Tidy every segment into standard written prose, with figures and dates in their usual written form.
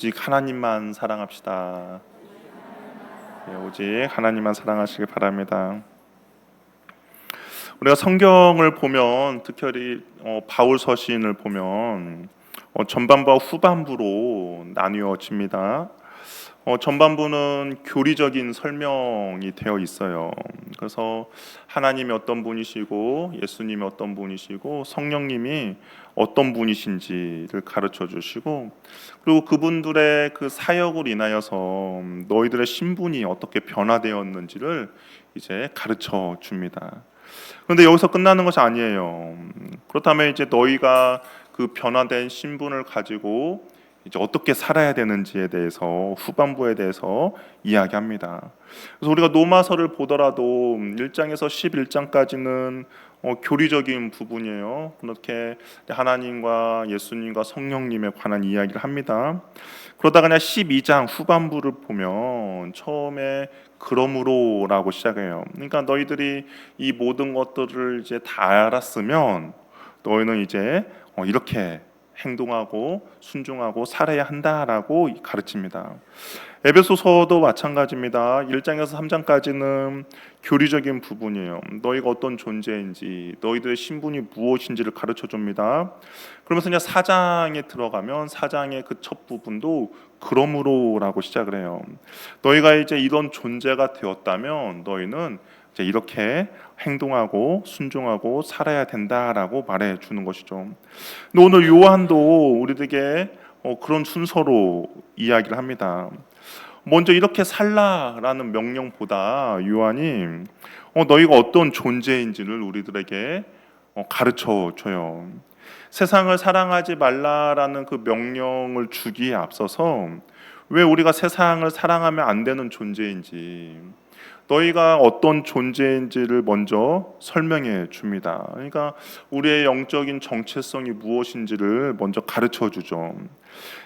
오직 하나님만 사랑합시다. 네, 오직 하나님만 사랑하시길 바랍니다. 우리가 성경을 보면 특별히 바울 서신을 보면 전반부와 후반부로 나뉘어집니다. 전반부는 교리적인 설명이 되어 있어요. 그래서 하나님이 어떤 분이시고 예수님이 어떤 분이시고 성령님이 어떤 분이신지를 가르쳐 주시고, 그리고 그분들의 그 사역으로 인하여서 너희들의 신분이 어떻게 변화되었는지를 이제 가르쳐 줍니다. 그런데 여기서 끝나는 것이 아니에요. 그렇다면 이제 너희가 그 변화된 신분을 가지고 이제 어떻게 살아야 되는지에 대해서 후반부에 대해서 이야기합니다. 그래서 우리가 로마서를 보더라도 1장에서 11장까지는 교리적인 부분이에요. 그렇게 하나님과 예수님과 성령님에 관한 이야기를 합니다. 그러다가 그냥 12장 후반부를 보면 처음에 그러므로라고 시작해요. 그러니까 너희들이 이 모든 것들을 이제 다 알았으면 너희는 이제 이렇게 행동하고 순종하고 살아야 한다라고 가르칩니다. 에베소서도 마찬가지입니다. 1장에서 3장까지는 교리적인 부분이에요. 너희가 어떤 존재인지, 너희들의 신분이 무엇인지를 가르쳐 줍니다. 그러면서 이제 4장에 들어가면 4장의 그 첫 부분도 그러므로라고 시작을 해요. 너희가 이제 이런 존재가 되었다면 너희는 이제 이렇게 행동하고 순종하고 살아야 된다라고 말해 주는 것이죠. 근데 오늘 요한도 우리에게 그런 순서로 이야기를 합니다. 먼저 이렇게 살라라는 명령보다 요한이 너희가 어떤 존재인지를 우리들에게 가르쳐 줘요. 세상을 사랑하지 말라라는 그 명령을 주기에 앞서서 왜 우리가 세상을 사랑하면 안 되는 존재인지, 너희가 어떤 존재인지를 먼저 설명해 줍니다. 그러니까 우리의 영적인 정체성이 무엇인지를 먼저 가르쳐 주죠.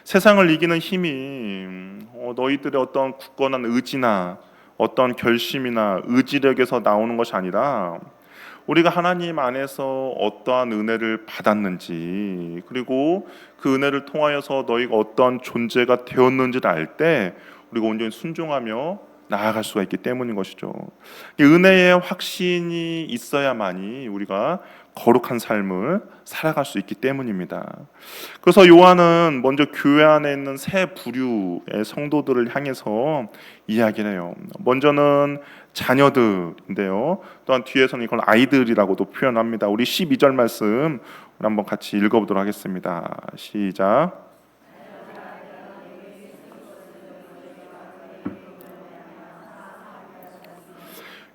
세상을 이기는 힘이 너희들의 어떤 굳건한 의지나 어떤 결심이나 의지력에서 나오는 것이 아니라 우리가 하나님 안에서 어떠한 은혜를 받았는지, 그리고 그 은혜를 통하여서 너희가 어떠한 존재가 되었는지를 알 때 우리가 온전히 순종하며 나아갈 수가 있기 때문인 것이죠. 은혜의 확신이 있어야만이 우리가 거룩한 삶을 살아갈 수 있기 때문입니다. 그래서 요한은 먼저 교회 안에 있는 세 부류의 성도들을 향해서 이야기를 해요. 먼저는 자녀들인데요. 또한 뒤에서는 이걸 아이들이라고도 표현합니다. 우리 12절 말씀 한번 같이 읽어보도록 하겠습니다. 시작.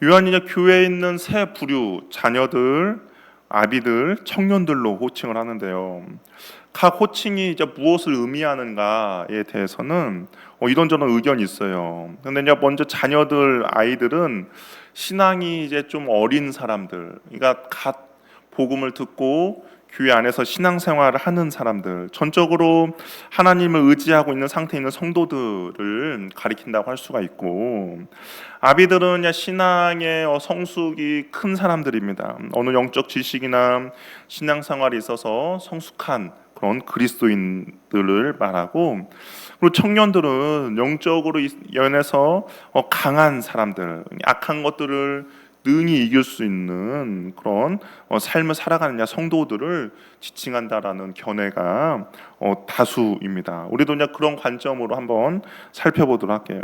요한이 교회에 있는 세 부류, 자녀들, 아비들, 청년들로 호칭을 하는데요. 각 호칭이 이제 무엇을 의미하는가에 대해서는 이런저런 의견이 있어요. 근데 이제 먼저 자녀들, 아이들은 신앙이 이제 좀 어린 사람들, 그러니까 갓 복음을 듣고 교회 안에서 신앙생활을 하는 사람들, 전적으로 하나님을 의지하고 있는 상태에 있는 성도들을 가리킨다고 할 수가 있고, 아비들은 그냥 신앙의 성숙이 큰 사람들입니다. 어느 영적 지식이나 신앙생활에 있어서 성숙한 그런 그리스도인들을 말하고, 그리고 청년들은 영적으로 연해서 강한 사람들, 악한 것들을 능히 이길 수 있는 그런 삶을 살아가는 성도들을 지칭한다라는 견해가 다수입니다. 우리도 이제 그런 관점으로 한번 살펴보도록 할게요.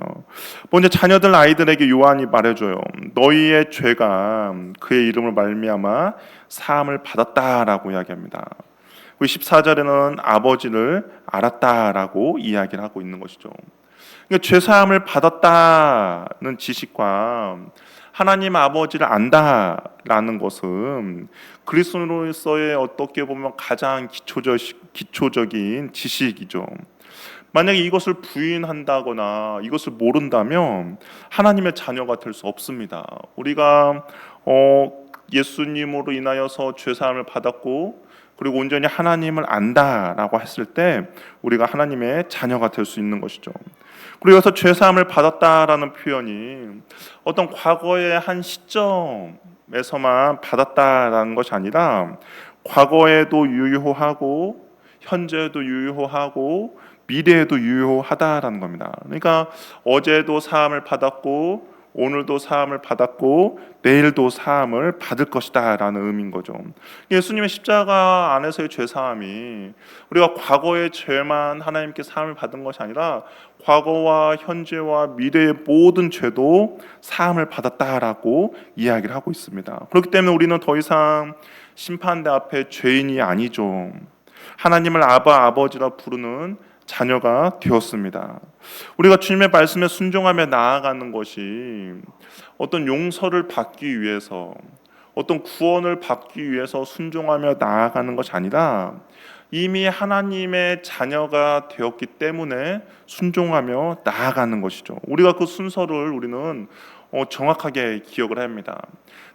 먼저 자녀들, 아이들에게 요한이 말해줘요. 너희의 죄가 그의 이름을 말미암아 사함을 받았다라고 이야기합니다. 14절에는 아버지를 알았다라고 이야기를 하고 있는 것이죠. 그러니까 죄사함을 받았다는 지식과 하나님 아버지를 안다라는 것은 그리스도인으로서의 어떻게 보면 가장 기초적인 지식이죠. 만약에 이것을 부인한다거나 이것을 모른다면 하나님의 자녀가 될 수 없습니다. 우리가 예수님으로 인하여서 죄사함을 받았고, 그리고 온전히 하나님을 안다라고 했을 때 우리가 하나님의 자녀가 될 수 있는 것이죠. 그리고 여기서 죄사함을 받았다라는 표현이 어떤 과거의 한 시점에서만 받았다라는 것이 아니라 과거에도 유효하고 현재도 유효하고 미래에도 유효하다라는 겁니다. 그러니까 어제도 사함을 받았고 오늘도 사함을 받았고 내일도 사함을 받을 것이다라는 의미인 거죠. 예수님의 십자가 안에서의 죄 사함이 우리가 과거의 죄만 하나님께 사함을 받은 것이 아니라 과거와 현재와 미래의 모든 죄도 사함을 받았다라고 이야기를 하고 있습니다. 그렇기 때문에 우리는 더 이상 심판대 앞에 죄인이 아니죠. 하나님을 아버지라 부르는 자녀가 되었습니다. 우리가 주님의 말씀에 순종하며 나아가는 것이 어떤 용서를 받기 위해서, 어떤 구원을 받기 위해서 순종하며 나아가는 것이 아니라 이미 하나님의 자녀가 되었기 때문에 순종하며 나아가는 것이죠. 우리가 그 순서를 우리는 정확하게 기억을 합니다.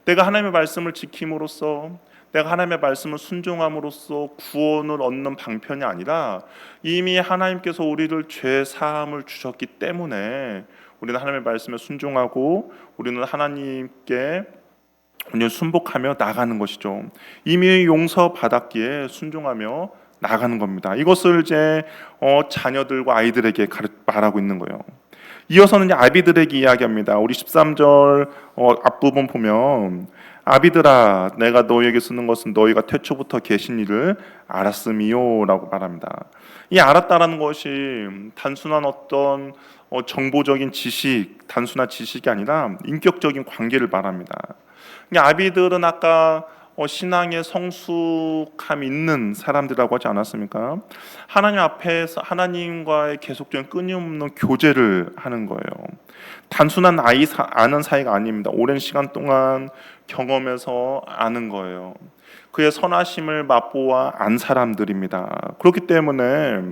내가 하나님의 말씀을 지킴으로써, 내가 하나님의 말씀을 순종함으로써 구원을 얻는 방편이 아니라 이미 하나님께서 우리를 죄 사함을 주셨기 때문에 우리는 하나님의 말씀에 순종하고 우리는 하나님께 순복하며 나가는 것이죠. 이미 용서받았기에 순종하며 나가는 겁니다. 이것을 이제 자녀들과 아이들에게 말하고 있는 거예요. 이어서는 아비들에게 이야기합니다. 우리 13절 앞부분 보면 아비들아 내가 너희에게 쓰는 것은 너희가 태초부터 계신 일을 알았음이요 라고 말합니다. 이 알았다라는 것이 단순한 어떤 정보적인 지식, 단순한 지식이 아니라 인격적인 관계를 말합니다. 아비들은 아까 신앙의 성숙함 있는 사람들이라고 하지 않았습니까? 하나님 앞에서 하나님과의 계속적인 끊임없는 교제를 하는 거예요. 단순한 아는 사이가 아닙니다. 오랜 시간 동안 경험해서 아는 거예요. 그의 선하심을 맛보아 안 사람들입니다. 그렇기 때문에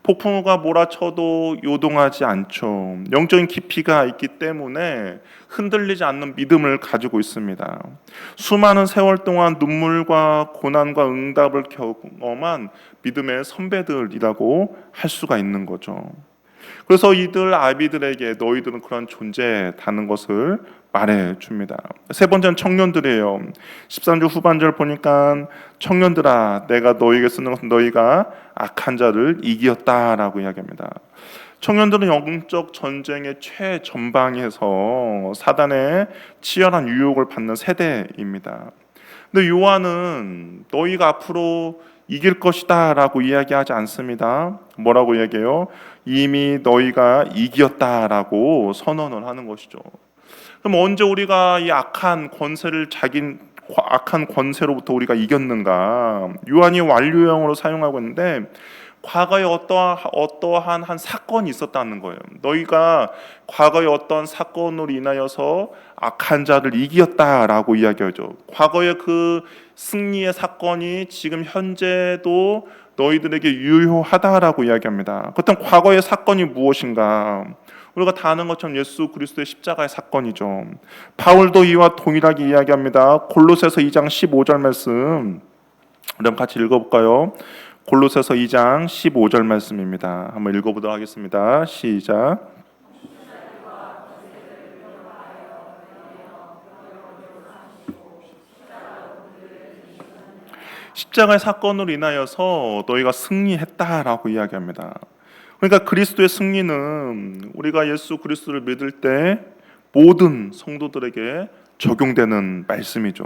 폭풍우가 몰아쳐도 요동하지 않죠. 영적인 깊이가 있기 때문에 흔들리지 않는 믿음을 가지고 있습니다. 수많은 세월 동안 눈물과 고난과 응답을 경험한 믿음의 선배들이라고 할 수가 있는 거죠. 그래서 이들 아비들에게 너희들은 그런 존재다는 것을 말해줍니다. 세 번째는 청년들이에요. 13절 후반절 보니까 청년들아 내가 너희에게 쓰는 것은 너희가 악한 자를 이기었다라고 이야기합니다. 청년들은 영적 전쟁의 최전방에서 사단의 치열한 유혹을 받는 세대입니다. 근데 요한은 너희가 앞으로 이길 것이다 라고 이야기하지 않습니다. 뭐라고 이야기해요? 이미 너희가 이겼다라고 선언을 하는 것이죠. 그럼 언제 우리가 이 악한 권세로부터 우리가 이겼는가? 요한이 완료형으로 사용하고 있는데 과거에 어떠한 한 사건이 있었다는 거예요. 너희가 과거에 어떤 사건으로 인하여서 악한 자를 이겼다라고 이야기하죠. 과거의 그 승리의 사건이 지금 현재도 너희들에게 유효하다라고 이야기합니다. 그렇다면 과거의 사건이 무엇인가? 우리가 다 아는 것처럼 예수 그리스도의 십자가의 사건이죠. 바울도 이와 동일하게 이야기합니다. 골로새서 2장 15절 말씀 우리 같이 읽어볼까요? 골로새서 2장 15절 말씀입니다. 한번 읽어보도록 하겠습니다. 시작. 십자가의 사건으로 인하여서 너희가 승리했다라고 이야기합니다. 그러니까 그리스도의 승리는 우리가 예수 그리스도를 믿을 때 모든 성도들에게 적용되는 말씀이죠.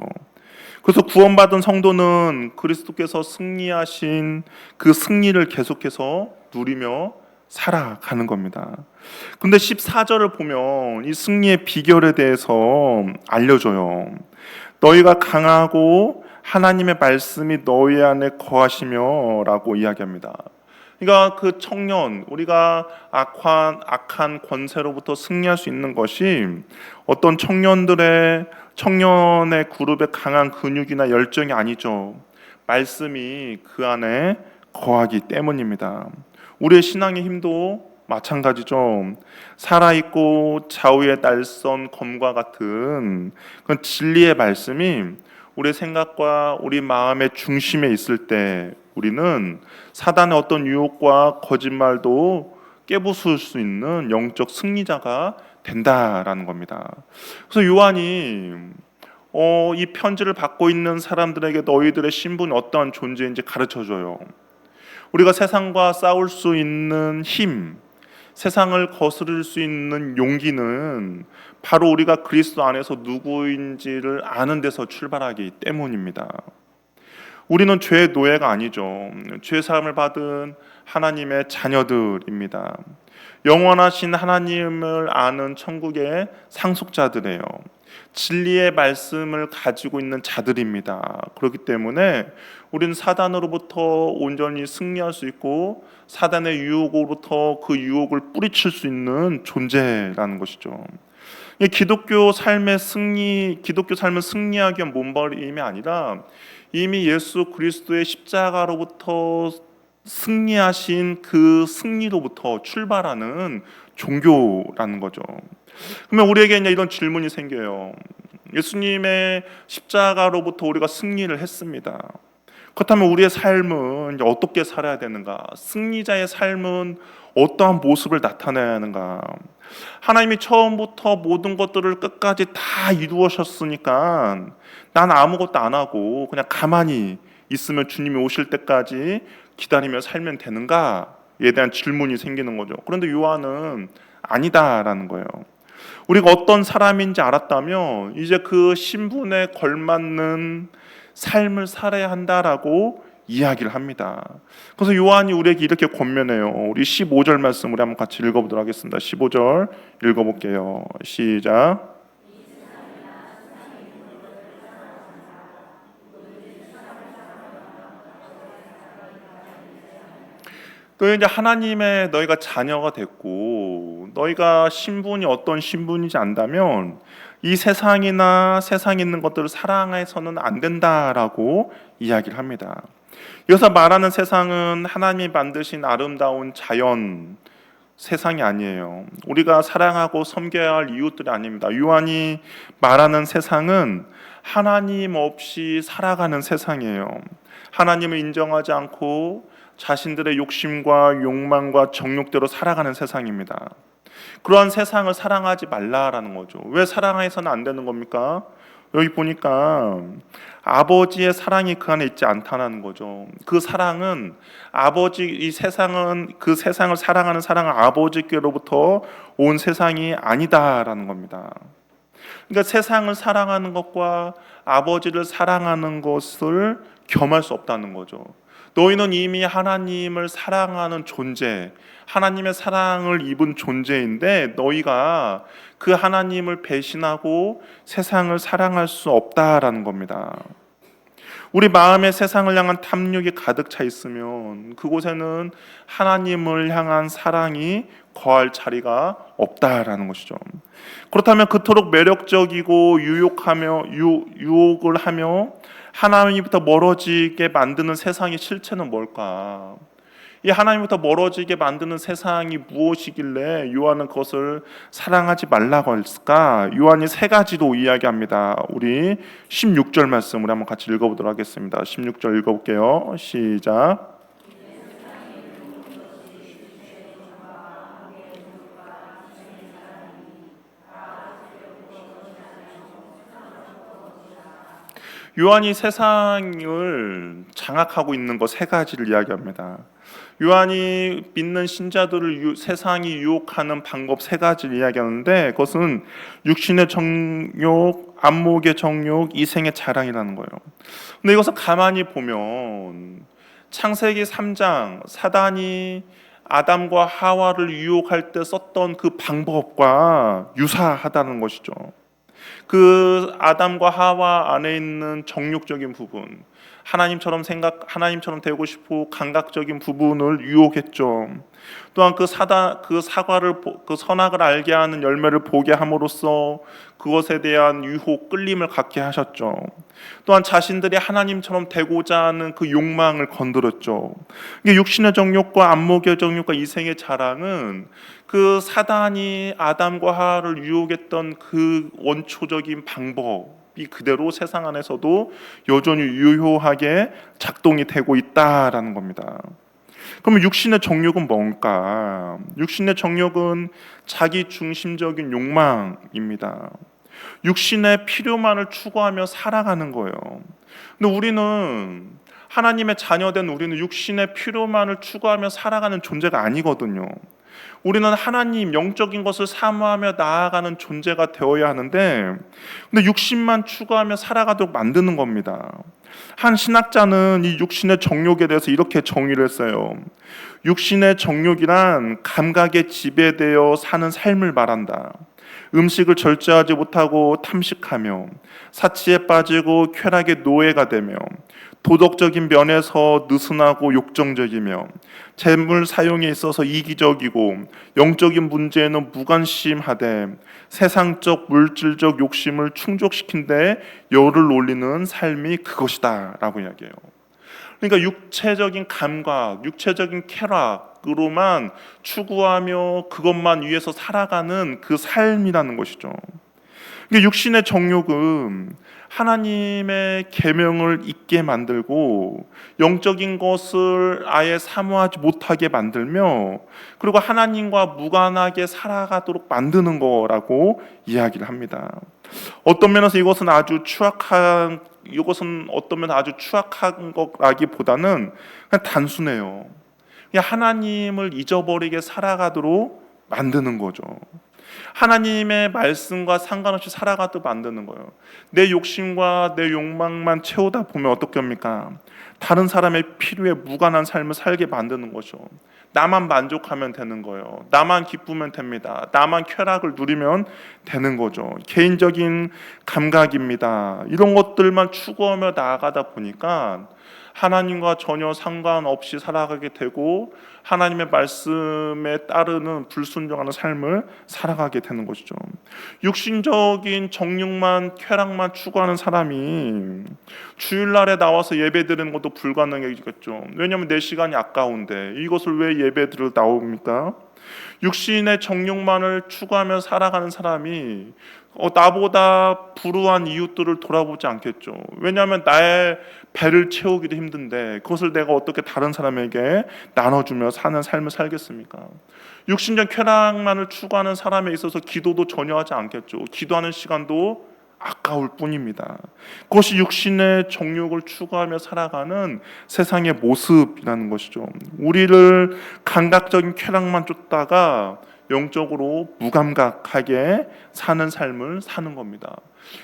그래서 구원받은 성도는 그리스도께서 승리하신 그 승리를 계속해서 누리며 살아가는 겁니다. 근데 14절을 보면 이 승리의 비결에 대해서 알려줘요. 너희가 강하고 하나님의 말씀이 너희 안에 거하시며 라고 이야기합니다. 그러니까 그 청년, 우리가 악한 권세로부터 승리할 수 있는 것이 어떤 청년의 그룹의 강한 근육이나 열정이 아니죠. 말씀이 그 안에 거하기 때문입니다. 우리의 신앙의 힘도 마찬가지죠. 살아있고 좌우의 날선 검과 같은 그런 진리의 말씀이 우리의 생각과 우리 마음의 중심에 있을 때 우리는 사단의 어떤 유혹과 거짓말도 깨부술 수 있는 영적 승리자가 된다라는 겁니다. 그래서 요한이 이 편지를 받고 있는 사람들에게 너희들의 신분이 어떠한 존재인지 가르쳐줘요. 우리가 세상과 싸울 수 있는 힘, 세상을 거스를 수 있는 용기는 바로 우리가 그리스도 안에서 누구인지를 아는 데서 출발하기 때문입니다. 우리는 죄의 노예가 아니죠. 죄 사함을 받은 하나님의 자녀들입니다. 영원하신 하나님을 아는 천국의 상속자들이에요. 진리의 말씀을 가지고 있는 자들입니다. 그렇기 때문에 우리는 사단으로부터 온전히 승리할 수 있고 사단의 유혹으로부터 그 유혹을 뿌리칠 수 있는 존재라는 것이죠. 기독교 삶은 승리하기 위한 몸부림이 아니라 이미 예수 그리스도의 십자가로부터 승리하신 그 승리로부터 출발하는 종교라는 거죠. 그러면 우리에게 이제 이런 질문이 생겨요. 예수님의 십자가로부터 우리가 승리를 했습니다. 그렇다면 우리의 삶은 이제 어떻게 살아야 되는가? 승리자의 삶은 어떠한 모습을 나타내야 하는가? 하나님이 처음부터 모든 것들을 끝까지 다 이루셨으니까 난 아무것도 안 하고 그냥 가만히 있으면 주님이 오실 때까지 기다리며 살면 되는가에 대한 질문이 생기는 거죠. 그런데 요한은 아니다라는 거예요. 우리가 어떤 사람인지 알았다면 이제 그 신분에 걸맞는 삶을 살아야 한다라고 이야기를 합니다. 그래서 요한이 우리에게 이렇게 권면해요. 우리 15절 말씀 우리 한번 같이 읽어보도록 하겠습니다. 15절 읽어볼게요. 시작. 또 이제 하나님의 너희가 자녀가 됐고 너희가 신분이 어떤 신분인지 안다면 이 세상이나 세상에 있는 것들을 사랑해서는 안 된다라고 이야기를 합니다. 여기서 말하는 세상은 하나님이 만드신 아름다운 자연 세상이 아니에요. 우리가 사랑하고 섬겨야 할 이웃들이 아닙니다. 요한이 말하는 세상은 하나님 없이 살아가는 세상이에요. 하나님을 인정하지 않고 자신들의 욕심과 욕망과 정욕대로 살아가는 세상입니다. 그러한 세상을 사랑하지 말라라는 거죠. 왜 사랑해서는 안 되는 겁니까? 여기 보니까 아버지의 사랑이 그 안에 있지 않다는 거죠. 그 사랑은 이 세상은 그 세상을 사랑하는 사랑은 아버지께로부터 온 세상이 아니다라는 겁니다. 그러니까 세상을 사랑하는 것과 아버지를 사랑하는 것을 겸할 수 없다는 거죠. 너희는 이미 하나님을 사랑하는 존재, 하나님의 사랑을 입은 존재인데 너희가 그 하나님을 배신하고 세상을 사랑할 수 없다라는 겁니다. 우리 마음에 세상을 향한 탐욕이 가득 차 있으면 그곳에는 하나님을 향한 사랑이 거할 자리가 없다라는 것이죠. 그렇다면 그토록 매력적이고 유혹을 하며 하나님부터 멀어지게 만드는 세상의 실체는 뭘까? 이 하나님부터 멀어지게 만드는 세상이 무엇이길래 요한은 그것을 사랑하지 말라고 했을까? 요한이 세 가지로 이야기합니다. 우리 16절 말씀 우리 한번 같이 읽어보도록 하겠습니다. 16절 읽어볼게요. 시작. 요한이 세상을 장악하고 있는 것 세 가지를 이야기합니다. 요한이 믿는 신자들을 세상이 유혹하는 방법 세 가지를 이야기하는데 그것은 육신의 정욕, 안목의 정욕, 이생의 자랑이라는 거예요. 근데 이것을 가만히 보면 창세기 3장 사단이 아담과 하와를 유혹할 때 썼던 그 방법과 유사하다는 것이죠. 그 아담과 하와 안에 있는 정욕적인 부분, 하나님처럼 되고 싶고 감각적인 부분을 유혹했죠. 또한 그 선악을 알게 하는 열매를 보게 함으로써 그것에 대한 유혹, 끌림을 갖게 하셨죠. 또한 자신들이 하나님처럼 되고자 하는 그 욕망을 건드렸죠. 육신의 정욕과 안목의 정욕과 이생의 자랑은 그 사단이 아담과 하와를 유혹했던 그 원초적인 방법이 그대로 세상 안에서도 여전히 유효하게 작동이 되고 있다라는 겁니다. 그러면 육신의 정욕은 뭔가? 육신의 정욕은 자기 중심적인 욕망입니다. 육신의 필요만을 추구하며 살아가는 거예요. 근데 우리는 하나님의 자녀된 우리는 육신의 필요만을 추구하며 살아가는 존재가 아니거든요. 우리는 하나님 영적인 것을 사모하며 나아가는 존재가 되어야 하는데, 근데 육신만 추구하며 살아가도록 만드는 겁니다. 한 신학자는 이 육신의 정욕에 대해서 이렇게 정의를 했어요. 육신의 정욕이란 감각에 지배되어 사는 삶을 말한다. 음식을 절제하지 못하고 탐식하며 사치에 빠지고 쾌락의 노예가 되며 도덕적인 면에서 느슨하고 욕정적이며 재물 사용에 있어서 이기적이고 영적인 문제에는 무관심하되 세상적 물질적 욕심을 충족시킨 데 열을 올리는 삶이 그것이다 라고 이야기해요. 그러니까 육체적인 감각, 육체적인 쾌락으로만 추구하며 그것만 위해서 살아가는 그 삶이라는 것이죠. 그러니까 육신의 정욕은 하나님의 계명을 잊게 만들고 영적인 것을 아예 사모하지 못하게 만들며 그리고 하나님과 무관하게 살아가도록 만드는 거라고 이야기를 합니다. 어떤 면에서 이것은 어떤 면 아주 추악한 것라기보다는 그냥 단순해요. 그냥 하나님을 잊어버리게 살아가도록 만드는 거죠. 하나님의 말씀과 상관없이 살아가도록 만드는 거예요. 내 욕심과 내 욕망만 채우다 보면 어떻게 합니까? 다른 사람의 필요에 무관한 삶을 살게 만드는 거죠. 나만 만족하면 되는 거예요. 나만 기쁘면 됩니다. 나만 쾌락을 누리면 되는 거죠. 개인적인 감각입니다. 이런 것들만 추구하며 나아가다 보니까 하나님과 전혀 상관없이 살아가게 되고 하나님의 말씀에 따르는 불순종하는 삶을 살아가게 되는 것이죠. 육신적인 정욕만 쾌락만 추구하는 사람이 주일날에 나와서 예배드리는 것도 불가능해지겠죠. 왜냐하면 내 시간이 아까운데 이것을 왜 예배드리러 나옵니까? 육신의 정욕만을 추구하며 살아가는 사람이 나보다 불우한 이웃들을 돌아보지 않겠죠. 왜냐하면 나의 배를 채우기도 힘든데 그것을 내가 어떻게 다른 사람에게 나눠주며 사는 삶을 살겠습니까? 육신적 쾌락만을 추구하는 사람에 있어서 기도도 전혀 하지 않겠죠. 기도하는 시간도 아까울 뿐입니다. 그것이 육신의 정욕을 추구하며 살아가는 세상의 모습이라는 것이죠. 우리를 감각적인 쾌락만 쫓다가 영적으로 무감각하게 사는 삶을 사는 겁니다.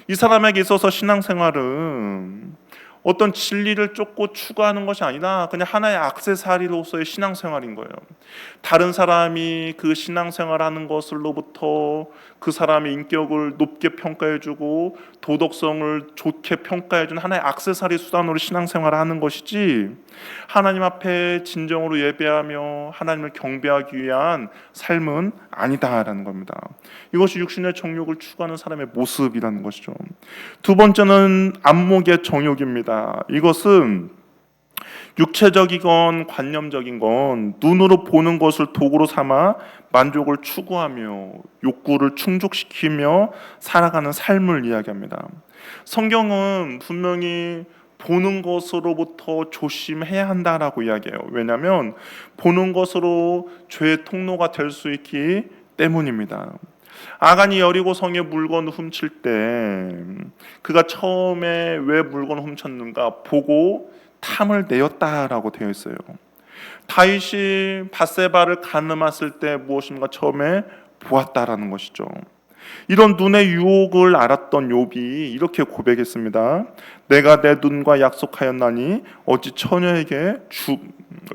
이 사람에게 있어서 신앙생활은 어떤 진리를 쫓고 추구하는 것이 아니라 그냥 하나의 액세서리로서의 신앙생활인 거예요. 다른 사람이 그 신앙생활하는 것으로부터 그 사람의 인격을 높게 평가해주고 도덕성을 좋게 평가해주는 하나의 액세서리 수단으로 신앙생활을 하는 것이지 하나님 앞에 진정으로 예배하며 하나님을 경배하기 위한 삶은 아니다라는 겁니다. 이것이 육신의 정욕을 추구하는 사람의 모습이라는 것이죠. 두 번째는 안목의 정욕입니다. 이것은 육체적이건 관념적인 건 눈으로 보는 것을 도구로 삼아 만족을 추구하며 욕구를 충족시키며 살아가는 삶을 이야기합니다. 성경은 분명히 보는 것으로부터 조심해야 한다라고 이야기해요. 왜냐하면 보는 것으로 죄의 통로가 될 수 있기 때문입니다. 아간이 여리고성의 물건을 훔칠 때 그가 처음에 왜 물건을 훔쳤는가 보고 탐을 내었다라고 되어 있어요. 다윗이 밧세바를 가늠했을 때 무엇인가 처음에 보았다라는 것이죠. 이런 눈의 유혹을 알았던 욥이 이렇게 고백했습니다. 내가 내 눈과 약속하였나니 어찌 처녀에게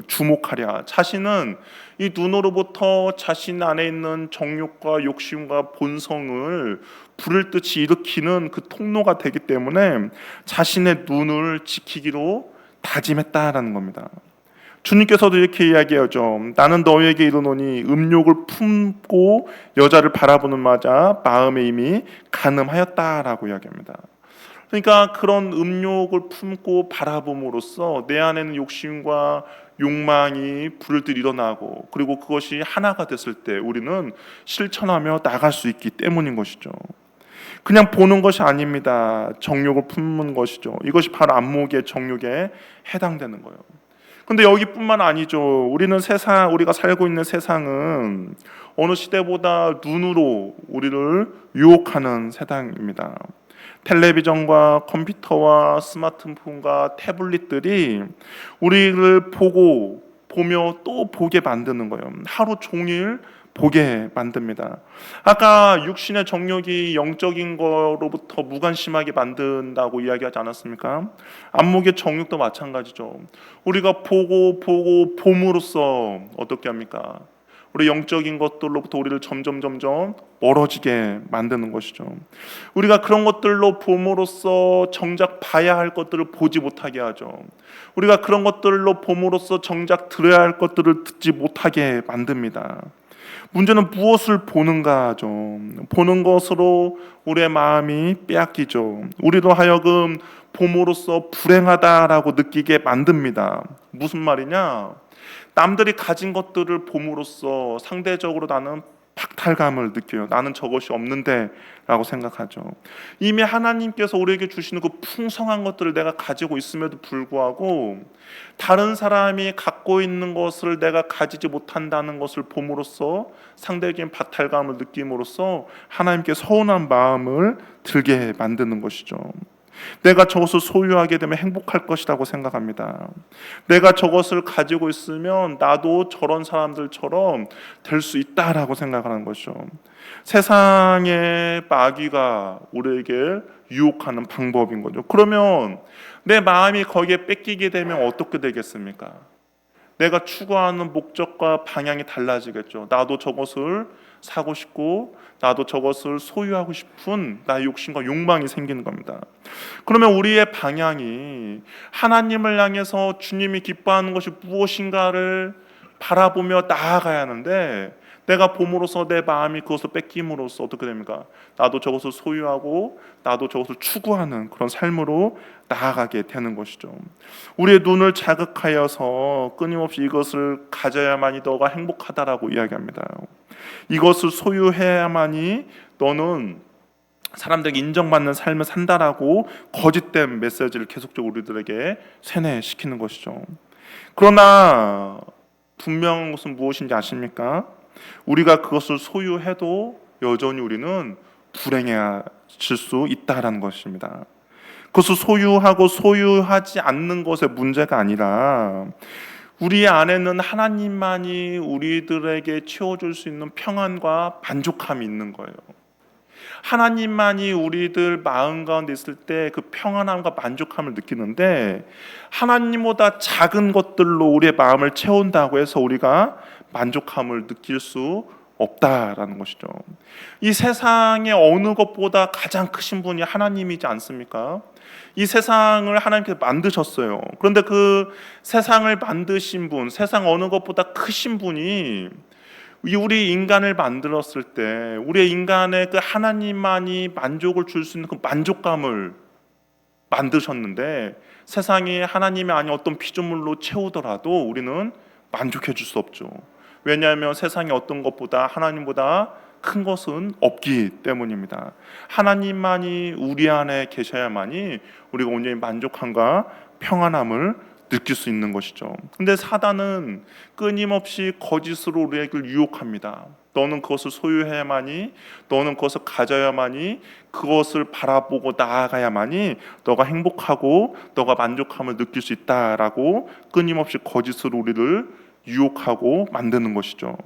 주목하랴. 자신은 이 눈으로부터 자신 안에 있는 정욕과 욕심과 본성을 불을 듯이 일으키는 그 통로가 되기 때문에 자신의 눈을 지키기로 다짐했다라는 겁니다. 주님께서도 이렇게 이야기하죠. 나는 너희에게 이르노니 음욕을 품고 여자를 바라보는 마자 마음에 이미 간음하였다라고 이야기합니다. 그러니까 그런 음욕을 품고 바라봄으로써 내 안에는 욕심과 욕망이 불을 일어나고 그리고 그것이 하나가 됐을 때 우리는 실천하며 나갈 수 있기 때문인 것이죠. 그냥 보는 것이 아닙니다. 정욕을 품는 것이죠. 이것이 바로 안목의 정욕에 해당되는 거예요. 근데 여기뿐만 아니죠. 우리가 살고 있는 세상은 어느 시대보다 눈으로 우리를 유혹하는 세상입니다. 텔레비전과 컴퓨터와 스마트폰과 태블릿들이 우리를 보며 또 보게 만드는 거예요. 하루 종일 보게 만듭니다. 아까 육신의 정욕이 영적인 거로부터 무관심하게 만든다고 이야기하지 않았습니까? 안목의 정욕도 마찬가지죠. 우리가 보고 봄으로써 어떻게 합니까? 우리 영적인 것들로부터 우리를 점점 멀어지게 만드는 것이죠. 우리가 그런 것들로 봄으로써 정작 봐야 할 것들을 보지 못하게 하죠. 우리가 그런 것들로 봄으로써 정작 들어야 할 것들을 듣지 못하게 만듭니다. 문제는 무엇을 보는가죠. 보는 것으로 우리의 마음이 빼앗기죠. 우리도 하여금 봄으로써 불행하다라고 느끼게 만듭니다. 무슨 말이냐? 남들이 가진 것들을 봄으로써 상대적으로 나는 박탈감을 느껴요. 나는 저것이 없는데 라고 생각하죠. 이미 하나님께서 우리에게 주시는 그 풍성한 것들을 내가 가지고 있음에도 불구하고 다른 사람이 갖고 있는 것을 내가 가지지 못한다는 것을 봄으로써 상대적인 박탈감을 느낌으로써 하나님께 서운한 마음을 들게 만드는 것이죠. 내가 저것을 소유하게 되면 행복할 것이라고 생각합니다. 내가 저것을 가지고 있으면 나도 저런 사람들처럼 될 수 있다라고 생각하는 것이죠. 세상의 마귀가 우리에게 유혹하는 방법인 거죠. 그러면 내 마음이 거기에 뺏기게 되면 어떻게 되겠습니까? 내가 추구하는 목적과 방향이 달라지겠죠. 나도 저것을 사고 싶고 나도 저것을 소유하고 싶은 나의 욕심과 욕망이 생기는 겁니다. 그러면 우리의 방향이 하나님을 향해서 주님이 기뻐하는 것이 무엇인가를 바라보며 나아가야 하는데 내가 봄으로써 내 마음이 그것을 뺏김으로써 어떻게 됩니까? 나도 저것을 소유하고 나도 저것을 추구하는 그런 삶으로 나아가게 되는 것이죠. 우리의 눈을 자극하여서 끊임없이 이것을 가져야만이 너가 행복하다라고 이야기합니다. 이것을 소유해야만이 너는 사람들에게 인정받는 삶을 산다라고 거짓된 메시지를 계속적으로 우리들에게 세뇌시키는 것이죠. 그러나 분명한 것은 무엇인지 아십니까? 우리가 그것을 소유해도 여전히 우리는 불행해질 수 있다라는 것입니다. 그것을 소유하고 소유하지 않는 것의 문제가 아니라 우리 안에는 하나님만이 우리들에게 채워줄 수 있는 평안과 만족함이 있는 거예요. 하나님만이 우리들 마음 가운데 있을 때 그 평안함과 만족함을 느끼는데 하나님보다 작은 것들로 우리의 마음을 채운다고 해서 우리가 만족함을 느낄 수 없다라는 것이죠. 이 세상의 어느 것보다 가장 크신 분이 하나님이지 않습니까? 이 세상을 하나님께서 만드셨어요. 그런데 그 세상을 만드신 분, 세상 어느 것보다 크신 분이 우리 인간을 만들었을 때 우리 인간의 그 하나님만이 만족을 줄 수 있는 그 만족감을 만드셨는데 세상이 하나님이 아닌 어떤 피조물로 채우더라도 우리는 만족해 줄 수 없죠. 왜냐하면 세상의 어떤 것보다 하나님보다 큰 것은 없기 때문입니다. 하나님만이 우리 안에 계셔야만이 우리가 온전히 만족함과 평안함을 느낄 수 있는 것이죠. 근데 사단은 끊임없이 거짓으로 우리에게 유혹합니다. 너는 그것을 소유해야만이, 너는 그것을 가져야만이, 그것을 바라보고 나아가야만이 너가 행복하고 너가 만족함을 느낄 수 있다라고 끊임없이 거짓으로 우리를 유혹하고 만드는 것이죠.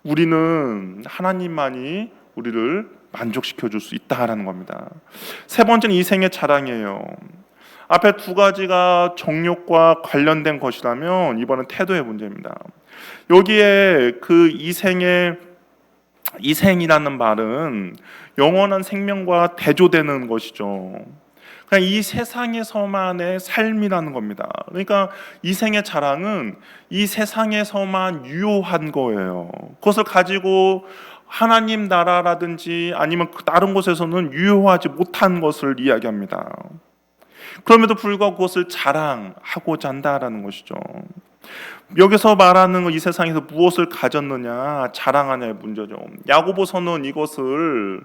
우리는 하나님만이 우리를 만족시켜 줄 수 있다라는 겁니다. 세 번째는 이생의 자랑이에요. 앞에 두 가지가 정욕과 관련된 것이라면 이번은 태도의 문제입니다. 여기에 그 이생이라는 말은 영원한 생명과 대조되는 것이죠. 그냥 이 세상에서만의 삶이라는 겁니다. 그러니까 이생의 자랑은 이 세상에서만 유효한 거예요. 그것을 가지고 하나님 나라라든지 아니면 다른 곳에서는 유효하지 못한 것을 이야기합니다. 그럼에도 불구하고 그것을 자랑하고자 한다라는 것이죠. 여기서 말하는 이 세상에서 무엇을 가졌느냐, 자랑하냐의 문제죠. 야고보서는 이것을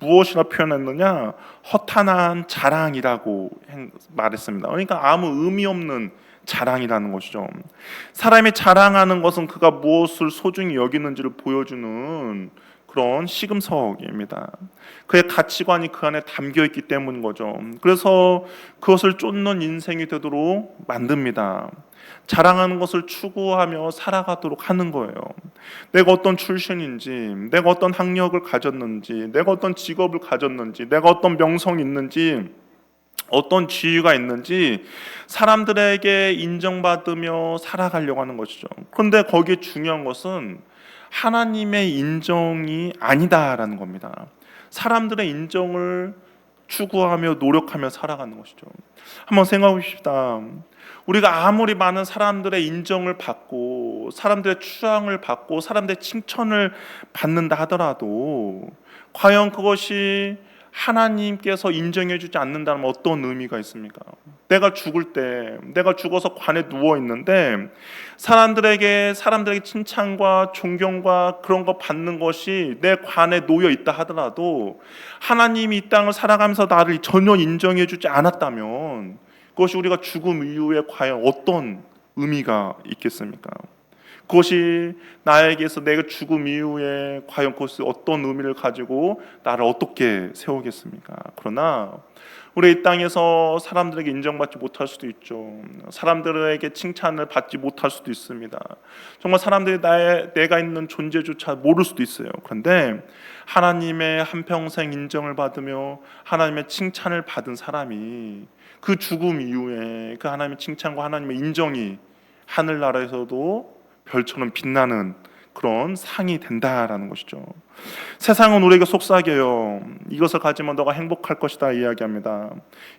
무엇이라 표현했느냐, 허탄한 자랑이라고 말했습니다. 그러니까 아무 의미 없는 자랑이라는 것이죠. 사람이 자랑하는 것은 그가 무엇을 소중히 여기는지를 보여주는 그런 시금석입니다. 그의 가치관이 그 안에 담겨 있기 때문인 거죠. 그래서 그것을 쫓는 인생이 되도록 만듭니다. 자랑하는 것을 추구하며 살아가도록 하는 거예요. 내가 어떤 출신인지, 내가 어떤 학력을 가졌는지, 내가 어떤 직업을 가졌는지, 내가 어떤 명성이 있는지, 어떤 지위가 있는지 사람들에게 인정받으며 살아가려고 하는 것이죠. 그런데 거기에 중요한 것은 하나님의 인정이 아니다라는 겁니다. 사람들의 인정을 추구하며 노력하며 살아가는 것이죠. 한번 생각해 봅시다. 우리가 아무리 많은 사람들의 인정을 받고 사람들의 추앙을 받고 사람들의 칭찬을 받는다 하더라도 과연 그것이 하나님께서 인정해 주지 않는다면 어떤 의미가 있습니까? 내가 죽을 때, 내가 죽어서 관에 누워 있는데 사람들에게 칭찬과 존경과 그런 거 받는 것이 내 관에 놓여 있다 하더라도 하나님이 이 땅을 살아가면서 나를 전혀 인정해 주지 않았다면 그것이 우리가 죽음 이후에 과연 어떤 의미가 있겠습니까? 그것이 나에게서 내가 죽음 이후에 과연 그것이 어떤 의미를 가지고 나를 어떻게 세우겠습니까? 그러나 우리 이 땅에서 사람들에게 인정받지 못할 수도 있죠. 사람들에게 칭찬을 받지 못할 수도 있습니다. 정말 사람들이 내가 있는 존재조차 모를 수도 있어요. 그런데 하나님의 한평생 인정을 받으며 하나님의 칭찬을 받은 사람이 그 죽음 이후에 그 하나님의 칭찬과 하나님의 인정이 하늘나라에서도 별처럼 빛나는 그런 상이 된다라는 것이죠. 세상은 우리에게 속삭여요. 이것을 가지면 너가 행복할 것이다 이야기합니다.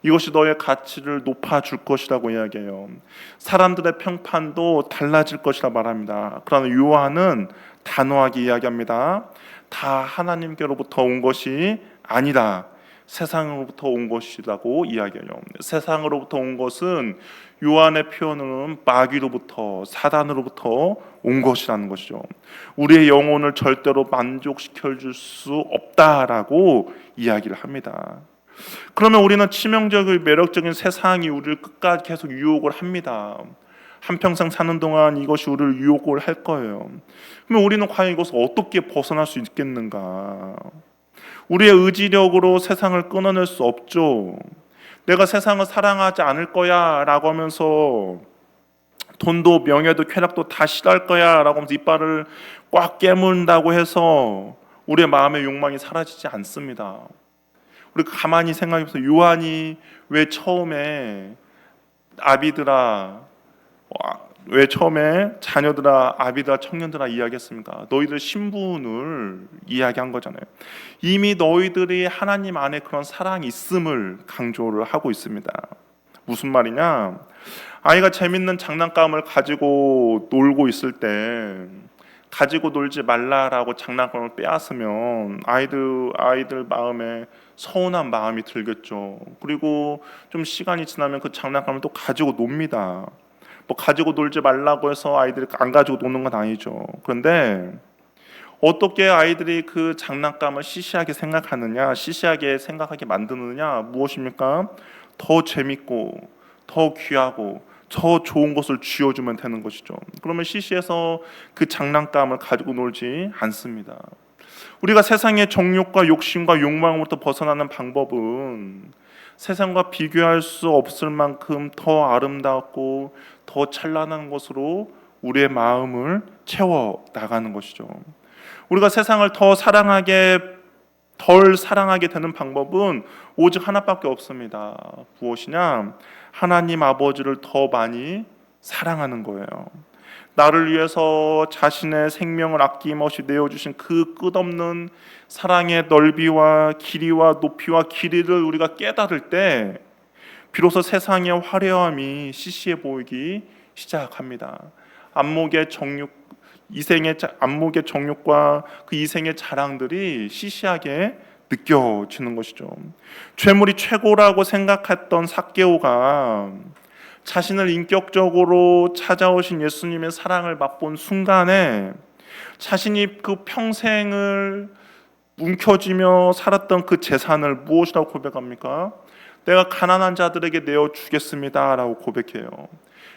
이것이 너의 가치를 높아줄 것이라고 이야기해요. 사람들의 평판도 달라질 것이라 말합니다. 그러나 요한은 단호하게 이야기합니다. 다 하나님께로부터 온 것이 아니다. 세상으로부터 온 것이라고 이야기해요. 세상으로부터 온 것은 요한의 표현은 마귀로부터 사단으로부터 온 것이라는 것이죠. 우리의 영혼을 절대로 만족시켜 줄 수 없다라고 이야기를 합니다. 그러면 우리는 치명적이고 매력적인 세상이 우리를 끝까지 계속 유혹을 합니다. 한평생 사는 동안 이것이 우리를 유혹을 할 거예요. 그러면 우리는 과연 이것을 어떻게 벗어날 수 있겠는가? 우리의 의지력으로 세상을 끊어낼 수 없죠. 내가 세상을 사랑하지 않을 거야 라고 하면서 돈도 명예도 쾌락도 다 싫어할 거야 라고 하면서 이빨을 꽉 깨문다고 해서 우리의 마음의 욕망이 사라지지 않습니다. 우리 가만히 생각해보세요. 요한이 왜 처음에 자녀들아, 아비들아, 청년들아 이야기했습니까? 너희들 신분을 이야기한 거잖아요. 이미 너희들이 하나님 안에 그런 사랑이 있음을 강조를 하고 있습니다. 무슨 말이냐? 아이가 재밌는 장난감을 가지고 놀고 있을 때 가지고 놀지 말라라고 장난감을 빼앗으면 아이들 마음에 서운한 마음이 들겠죠. 그리고 좀 시간이 지나면 그 장난감을 또 가지고 놉니다. 뭐 가지고 놀지 말라고 해서 아이들이 안 가지고 노는 건 아니죠. 그런데 어떻게 아이들이 그 장난감을 시시하게 생각하게 만드느냐? 무엇입니까? 더 재밌고 더 귀하고 더 좋은 것을 쥐어주면 되는 것이죠. 그러면 시시해서 그 장난감을 가지고 놀지 않습니다. 우리가 세상의 정욕과 욕심과 욕망으로부터 벗어나는 방법은 세상과 비교할 수 없을 만큼 더 아름답고 더 찬란한 것으로 우리의 마음을 채워 나가는 것이죠. 우리가 세상을 덜 사랑하게 되는 방법은 오직 하나밖에 없습니다. 무엇이냐? 하나님 아버지를 더 많이 사랑하는 거예요. 나를 위해서 자신의 생명을 아낌없이 내어주신 그 끝없는 사랑의 넓이와 길이와 높이와 길이를 우리가 깨달을 때 비로소 세상의 화려함이 시시해 보이기 시작합니다. 안목의 정욕과 그 이생의 자랑들이 시시하게 느껴지는 것이죠. 죄물이 최고라고 생각했던 삭개오가 자신을 인격적으로 찾아오신 예수님의 사랑을 맛본 순간에 자신이 그 평생을 움켜쥐며 살았던 그 재산을 무엇이라고 고백합니까? 내가 가난한 자들에게 내어주겠습니다 라고 고백해요.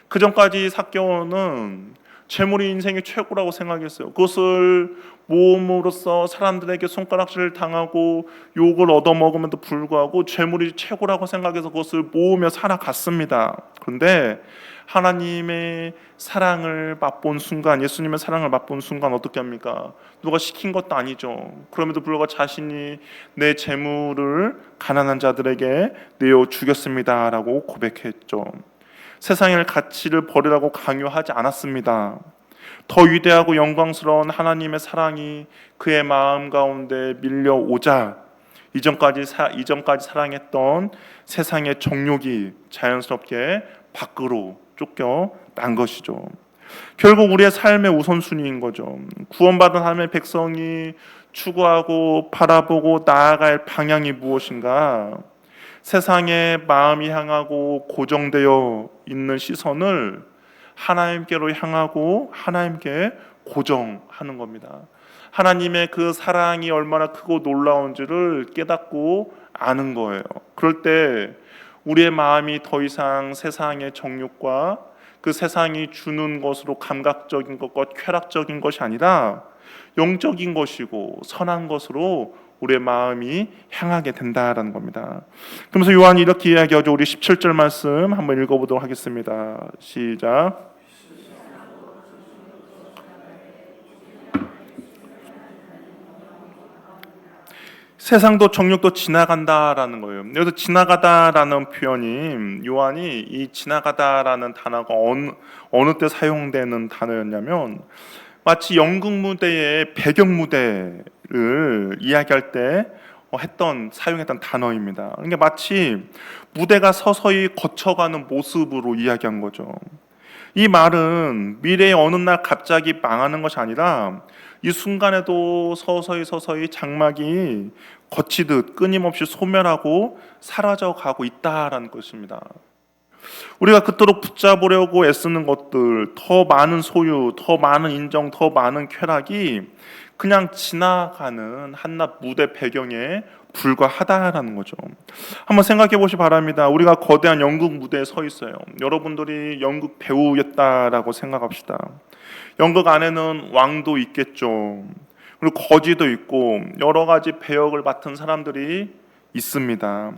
그 전까지 삭개오는 재물이 인생의 최고라고 생각했어요. 그것을 모험으로써 사람들에게 손가락질을 당하고 욕을 얻어먹음에도 불구하고 재물이 최고라고 생각해서 그것을 모으며 살아갔습니다. 그런데 하나님의 사랑을 맛본 순간, 예수님의 사랑을 맛본 순간 어떻게 합니까? 누가 시킨 것도 아니죠. 그럼에도 불구하고 자신이 내 재물을 가난한 자들에게 내어 주겠습니다라고 고백했죠. 세상의 가치를 버리라고 강요하지 않았습니다. 더 위대하고 영광스러운 하나님의 사랑이 그의 마음 가운데 밀려오자 이전까지 사랑했던 세상의 정욕이 자연스럽게 밖으로 쫓겨난 것이죠. 결국 우리의 삶의 우선순위인 거죠. 구원받은 하나님의 백성이 추구하고 바라보고 나아갈 방향이 무엇인가? 세상에 마음이 향하고 고정되어 있는 시선을 하나님께로 향하고 하나님께 고정하는 겁니다. 하나님의 그 사랑이 얼마나 크고 놀라운지를 깨닫고 아는 거예요. 그럴 때 우리의 마음이 더 이상 세상의 정욕과 그 세상이 주는 것으로 감각적인 것과 쾌락적인 것이 아니라 영적인 것이고 선한 것으로 우리의 마음이 향하게 된다라는 겁니다. 그러면서 요한이 이렇게 이야기하죠. 우리 17절 말씀 한번 읽어보도록 하겠습니다. 시작. 세상도 정욕도 지나간다라는 거예요. 여기서 지나가다라는 표현이 요한이 이 지나가다라는 단어가 어느 때 사용되는 단어였냐면 마치 연극 무대의 배경 무대를 이야기할 때 사용했던 단어입니다. 그러니까 마치 무대가 서서히 거쳐가는 모습으로 이야기한 거죠. 이 말은 미래의 어느 날 갑자기 망하는 것이 아니라 이 순간에도 서서히 장막이 거치듯 끊임없이 소멸하고 사라져가고 있다라는 것입니다. 우리가 그토록 붙잡으려고 애쓰는 것들, 더 많은 소유, 더 많은 인정, 더 많은 쾌락이 그냥 지나가는 한낱 무대 배경에 불과하다라는 거죠. 한번 생각해 보시 바랍니다. 우리가 거대한 연극 무대에 서 있어요. 여러분들이 연극 배우였다라고 생각합시다. 연극 안에는 왕도 있겠죠. 그리고 거지도 있고 여러 가지 배역을 맡은 사람들이 있습니다.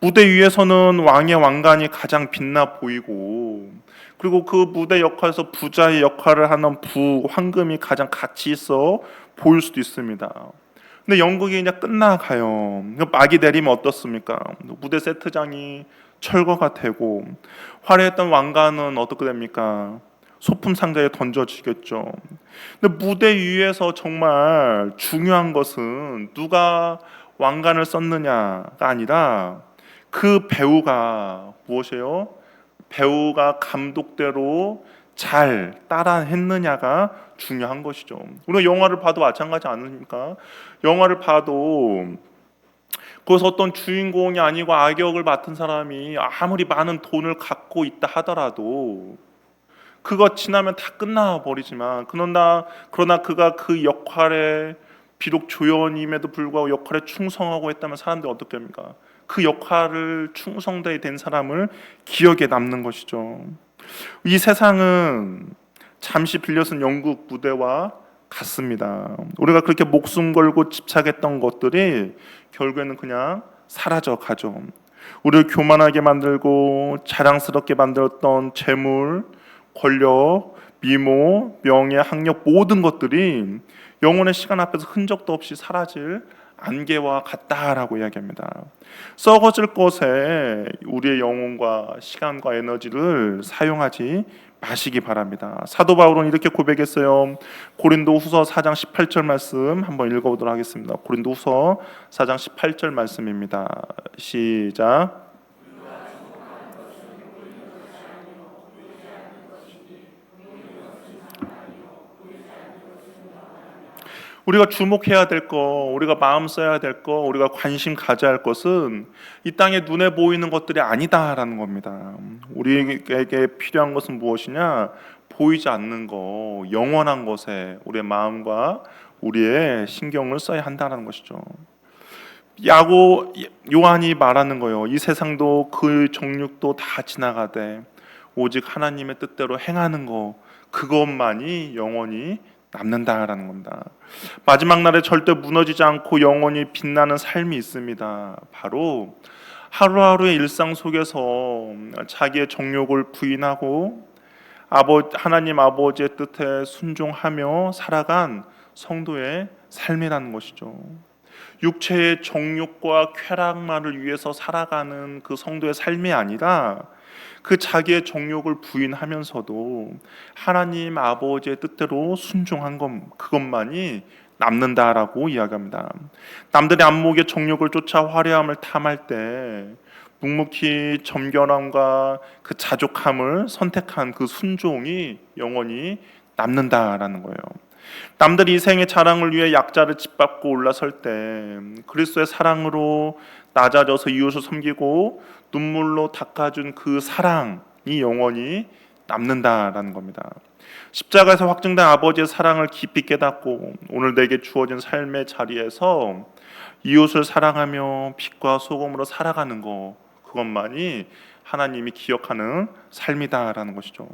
무대 위에서는 왕의 왕관이 가장 빛나 보이고 그리고 그 무대 역할에서 부자의 역할을 하는 황금이 가장 가치 있어 보일 수도 있습니다. 근데 연극이 이제 끝나가요. 막이 내리면 어떻습니까? 무대 세트장이 철거가 되고 화려했던 왕관은 어떻게 됩니까? 소품 상자에 던져지겠죠. 근데 무대 위에서 정말 중요한 것은 누가 왕관을 썼느냐가 아니라 그 배우가 무엇이에요? 배우가 감독대로 잘 따라했느냐가 중요한 것이죠. 우리가 영화를 봐도 마찬가지 않습니까? 영화를 봐도 거기서 어떤 주인공이 아니고 악역을 맡은 사람이 아무리 많은 돈을 갖고 있다 하더라도 그거 지나면 다 끝나버리지만 그러나 그가 그 역할에 비록 조연임에도 불구하고 역할에 충성하고 했다면 사람들이 어떻게 합니까? 그 역할을 충성되게 된 사람을 기억에 남는 것이죠. 이 세상은 잠시 빌려쓴 연극 무대와 같습니다. 우리가 그렇게 목숨 걸고 집착했던 것들이 결국에는 그냥 사라져 가죠. 우리를 교만하게 만들고 자랑스럽게 만들었던 재물, 권력, 미모, 명예, 학력 모든 것들이 영혼의 시간 앞에서 흔적도 없이 사라질 안개와 같다라고 이야기합니다. 썩어질 것에 우리의 영혼과 시간과 에너지를 사용하지 마시기 바랍니다. 사도 바울은 이렇게 고백했어요. 고린도후서 4장 18절 말씀 한번 읽어보도록 하겠습니다. 고린도후서 4장 18절 말씀입니다. 시작. 우리가 주목해야 될 것, 우리가 마음 써야 될 것, 우리가 관심 가져야 할 것은 이 땅에 눈에 보이는 것들이 아니다라는 겁니다. 우리에게 필요한 것은 무엇이냐? 보이지 않는 것, 영원한 것에 우리의 마음과 우리의 신경을 써야 한다는 것이죠. 요한이 말하는 거예요. 이 세상도 그 정욕도 다 지나가되 오직 하나님의 뜻대로 행하는 것, 그것만이 영원히 남는다라는 겁니다. 마지막 날에 절대 무너지지 않고 영원히 빛나는 삶이 있습니다. 바로 하루하루의 일상 속에서 자기의 정욕을 부인하고 하나님 아버지의 뜻에 순종하며 살아간 성도의 삶이라는 것이죠. 육체의 정욕과 쾌락만을 위해서 살아가는 그 성도의 삶이 아니라 그 자기의 정욕을 부인하면서도 하나님 아버지의 뜻대로 순종한 그것만이 남는다라고 이야기합니다. 남들의 안목의 정욕을 쫓아 화려함을 탐할 때 묵묵히 점결함과 그 자족함을 선택한 그 순종이 영원히 남는다라는 거예요. 남들이 인생의 자랑을 위해 약자를 짓밟고 올라설 때 그리스도의 사랑으로 낮아져서 이웃을 섬기고 눈물로 닦아준 그 사랑이 영원히 남는다라는 겁니다. 십자가에서 확증된 아버지의 사랑을 깊이 깨닫고 오늘 내게 주어진 삶의 자리에서 이웃을 사랑하며 빛과 소금으로 살아가는 것, 그것만이 하나님이 기억하는 삶이다라는 것이죠.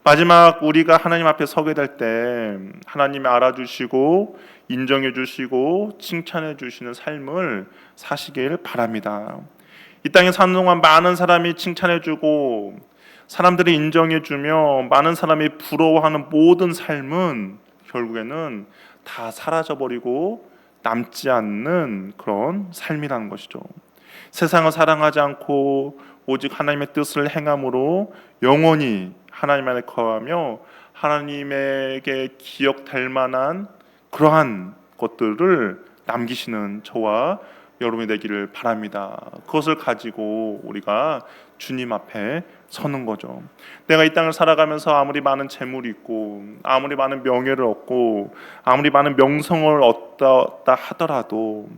마지막 우리가 하나님 앞에 서게 될 때 하나님이 알아주시고 인정해 주시고 칭찬해 주시는 삶을 사시길 바랍니다. 이 땅에 사는 동안 많은 사람이 칭찬해 주고 사람들이 인정해 주며 많은 사람이 부러워하는 모든 삶은 결국에는 다 사라져 버리고 남지 않는 그런 삶이라는 것이죠. 세상을 사랑하지 않고 오직 하나님의 뜻을 행함으로 영원히 하나님 안에 거하며 하나님에게 기억될 만한 그러한 것들을 남기시는 저와 여러분이 되기를 바랍니다. 그것을 가지고 우리가 주님 앞에 서는 거죠. 내가 이 땅을 살아가면서 아무리 많은 재물이 있고 아무리 많은 명예를 얻고 아무리 많은 명성을 얻다 하더라도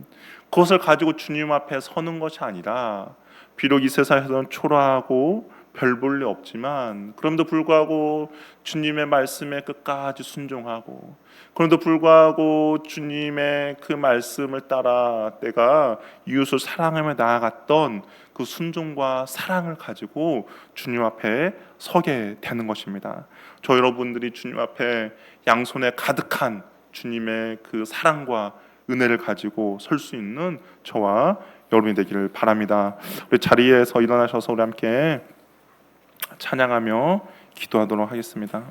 그것을 가지고 주님 앞에 서는 것이 아니라 비록 이 세상에서는 초라하고 별 볼 일 없지만 그럼에도 불구하고 주님의 말씀에 끝까지 순종하고 그럼에도 불구하고 주님의 그 말씀을 따라 내가 이웃을 사랑하며 나아갔던 그 순종과 사랑을 가지고 주님 앞에 서게 되는 것입니다. 저 여러분들이 주님 앞에 양손에 가득한 주님의 그 사랑과 은혜를 가지고 설 수 있는 저와 여러분이 되기를 바랍니다. 우리 자리에서 일어나셔서 우리 함께 찬양하며 기도하도록 하겠습니다.